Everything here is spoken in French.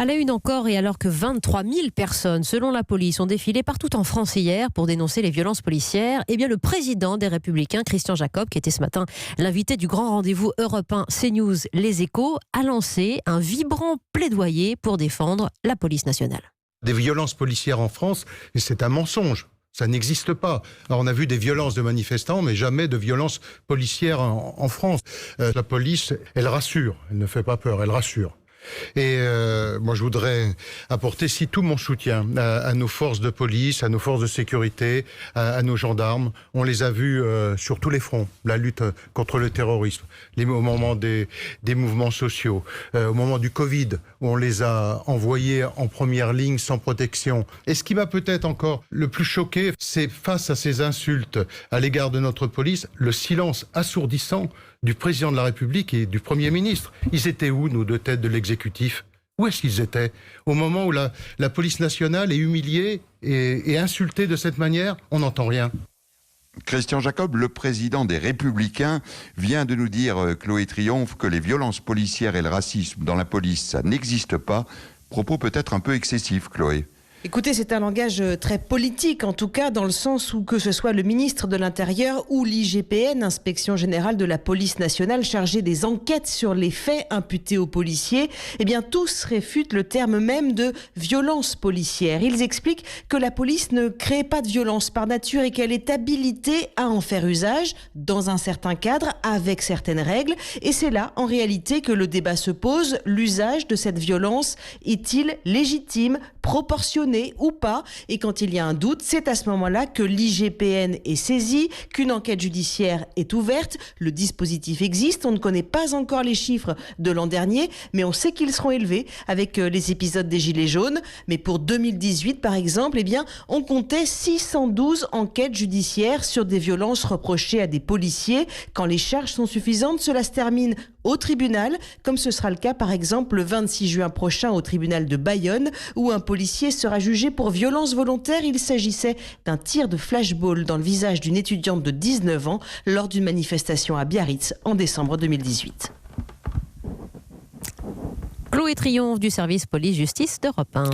À la une encore, et alors que 23 000 personnes, selon la police, ont défilé partout en France hier pour dénoncer les violences policières, eh bien le président des Républicains, Christian Jacob, qui était ce matin l'invité du grand rendez-vous Europe 1 CNews Les Échos, a lancé un vibrant plaidoyer pour défendre la police nationale. Des violences policières en France, et c'est un mensonge. Ça n'existe pas. Alors, on a vu des violences de manifestants, mais jamais de violences policières en France. La police, elle rassure. Elle ne fait pas peur, elle rassure. Et moi, je voudrais apporter tout mon soutien à nos forces de police, à nos forces de sécurité, à nos gendarmes. On les a vus sur tous les fronts. La lutte contre le terrorisme, au moment des mouvements sociaux, au moment du Covid, où on les a envoyés en première ligne sans protection. Et ce qui m'a peut-être encore le plus choqué, c'est face à ces insultes à l'égard de notre police, le silence assourdissant du président de la République et du Premier ministre. Ils étaient où, nos deux têtes de l'exécutif ? Où est-ce qu'ils étaient ? Au moment où la police nationale est humiliée et insultée de cette manière, on n'entend rien. Christian Jacob, le président des Républicains, vient de nous dire, Chloé Triomphe, que les violences policières et le racisme dans la police, ça n'existe pas. Propos peut-être un peu excessifs, Chloé. Écoutez, c'est un langage très politique, en tout cas dans le sens où que ce soit le ministre de l'Intérieur ou l'IGPN, Inspection Générale de la Police Nationale, chargée des enquêtes sur les faits imputés aux policiers, eh bien tous réfutent le terme même de violence policière. Ils expliquent que la police ne crée pas de violence par nature et qu'elle est habilitée à en faire usage dans un certain cadre, avec certaines règles. Et c'est là, en réalité, que le débat se pose. L'usage de cette violence est-il légitime, proportionné ou pas? Et quand il y a un doute, c'est à ce moment-là que l'IGPN est saisie, qu'une enquête judiciaire est ouverte. Le dispositif existe, on ne connaît pas encore les chiffres de l'an dernier, mais on sait qu'ils seront élevés avec les épisodes des Gilets jaunes. Mais pour 2018, par exemple, eh bien, on comptait 612 enquêtes judiciaires sur des violences reprochées à des policiers. Quand les charges sont suffisantes, cela se termine au tribunal, comme ce sera le cas par exemple le 26 juin prochain au tribunal de Bayonne, où un policier sera jugé pour violence volontaire. Il s'agissait d'un tir de flashball dans le visage d'une étudiante de 19 ans lors d'une manifestation à Biarritz en décembre 2018. Chloé Triomphe du service police-justice d'Europe 1.